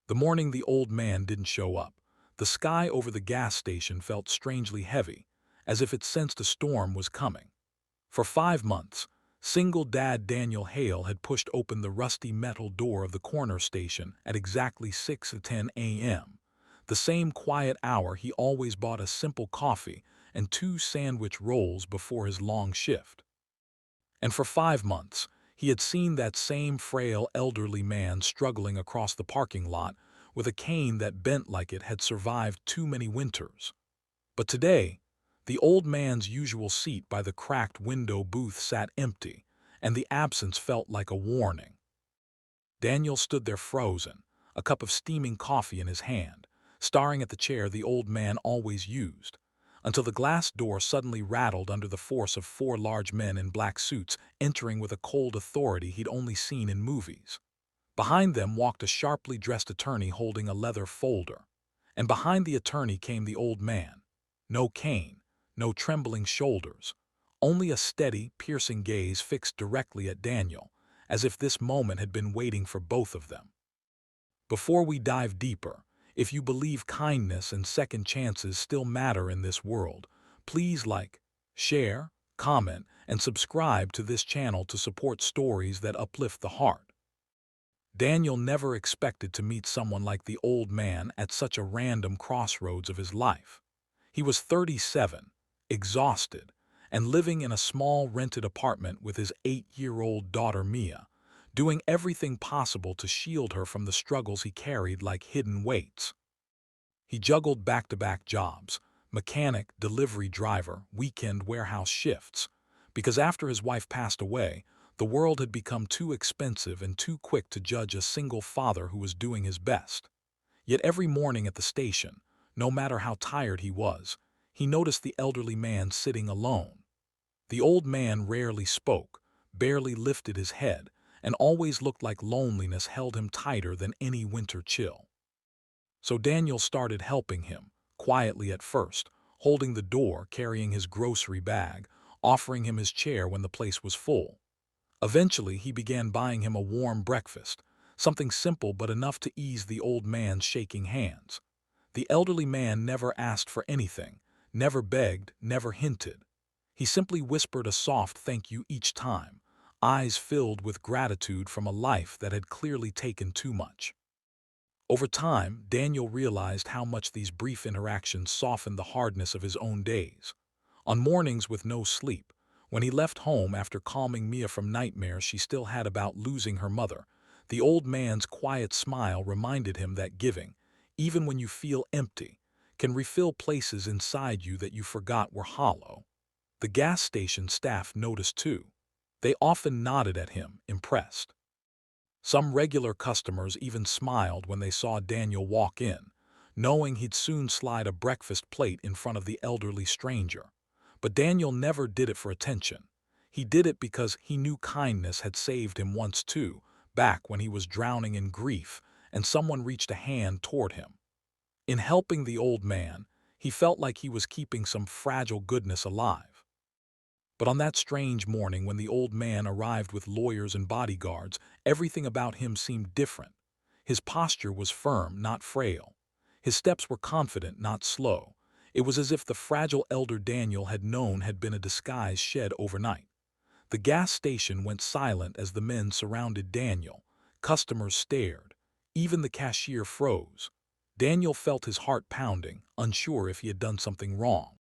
The morning the old man didn't show up, the sky over the gas station felt strangely heavy, as if it sensed a storm was coming. For 5 months, single dad Daniel Hale had pushed open the rusty metal door of the corner station at exactly 6:10 a.m., the same quiet hour he always bought a simple coffee and 2 sandwich rolls before his long shift. And for 5 months, he had seen that same frail elderly man struggling across the parking lot with a cane that bent like it had survived too many winters. But today, the old man's usual seat by the cracked window booth sat empty, and the absence felt like a warning. Daniel stood there frozen, a cup of steaming coffee in his hand, staring at the chair the old man always used, until the glass door suddenly rattled under the force of 4 large men in black suits entering with a cold authority he'd only seen in movies. Behind them walked a sharply dressed attorney holding a leather folder, and behind the attorney came the old man. No cane, no trembling shoulders, only a steady, piercing gaze fixed directly at Daniel, as if this moment had been waiting for both of them. Before we dive deeper, if you believe kindness and second chances still matter in this world, please like, share, comment, and subscribe to this channel to support stories that uplift the heart. Daniel never expected to meet someone like the old man at such a random crossroads of his life. He was 37, exhausted, and living in a small rented apartment with his 8-year-old daughter Mia, doing everything possible to shield her from the struggles he carried like hidden weights. He juggled back-to-back jobs, mechanic, delivery driver, weekend warehouse shifts, because after his wife passed away, the world had become too expensive and too quick to judge a single father who was doing his best. Yet every morning at the station, no matter how tired he was, he noticed the elderly man sitting alone. The old man rarely spoke, barely lifted his head, and always looked like loneliness held him tighter than any winter chill. So Daniel started helping him, quietly at first, holding the door, carrying his grocery bag, offering him his chair when the place was full. Eventually, he began buying him a warm breakfast, something simple but enough to ease the old man's shaking hands. The elderly man never asked for anything, never begged, never hinted. He simply whispered a soft thank you each time, eyes filled with gratitude from a life that had clearly taken too much. Over time, Daniel realized how much these brief interactions softened the hardness of his own days. On mornings with no sleep, when he left home after calming Mia from nightmares she still had about losing her mother, the old man's quiet smile reminded him that giving, even when you feel empty, can refill places inside you that you forgot were hollow. The gas station staff noticed too. They often nodded at him, impressed. Some regular customers even smiled when they saw Daniel walk in, knowing he'd soon slide a breakfast plate in front of the elderly stranger. But Daniel never did it for attention. He did it because he knew kindness had saved him once too, back when he was drowning in grief and someone reached a hand toward him. In helping the old man, he felt like he was keeping some fragile goodness alive. But on that strange morning when the old man arrived with lawyers and bodyguards, everything about him seemed different. His posture was firm, not frail. His steps were confident, not slow. It was as if the fragile elder Daniel had known had been a disguise shed overnight. The gas station went silent as the men surrounded Daniel. Customers stared. Even the cashier froze. Daniel felt his heart pounding, unsure if he had done something wrong.